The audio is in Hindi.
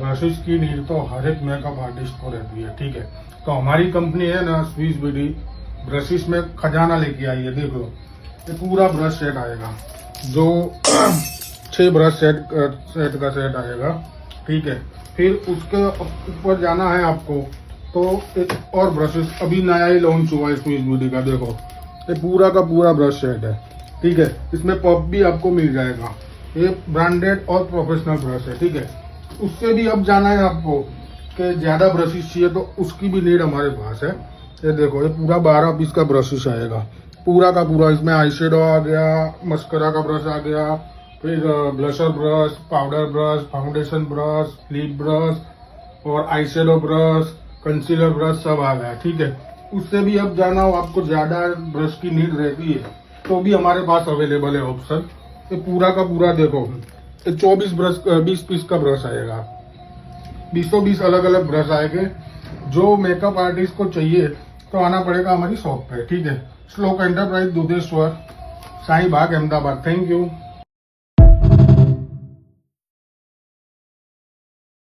ब्रशेस की नीड तो हर एक मेकअप आर्टिस्ट को रहती है, ठीक है। तो हमारी कंपनी है ना स्विस ब्यूटी, ब्रशेस में खजाना लेके आई है। देख लो, ये पूरा ब्रश सेट आएगा, जो 6 ब्रश सेट का सेट आएगा, ठीक है। फिर उसके ऊपर जाना है आपको तो एक और ब्रशेस अभी नया ही लॉन्च हुआ है स्विस ब्यूटी का। देखो, ये पूरा का पूरा ब्रश सेट है, ठीक है। इसमें पफ भी आपको मिल जाएगा। ये ब्रांडेड और प्रोफेशनल ब्रश है, ठीक है। उससे भी अब जाना है आपको कि ज्यादा ब्रशेस चाहिए तो उसकी भी नीड हमारे पास है। ये देखो, ये पूरा 12 पीस का ब्रशेस आएगा, पूरा का पूरा। इसमें आई शेडो आ गया, मस्करा का ब्रश आ गया, फिर blusher brush, powder brush, foundation brush, lip brush और eye shadow brush, concealer brush सब आ गया, ठीक है। उससे भी अब जाना हो, आपको ज्यादा ब्रश की नीड रहती है तो भी हमारे पास अवेलेबल है ऑप्शन। ये पूरा का पूरा देखो, 20 पीस का ब्रश आएगा, 20 अलग अलग ब्रश आएंगे। जो मेकअप आर्टिस्ट को चाहिए तो आना पड़ेगा हमारी शॉप पे, ठीक है। श्लोक enterprise, Dudheshwar, Sai Bagh, Ahmedabad. Thank you.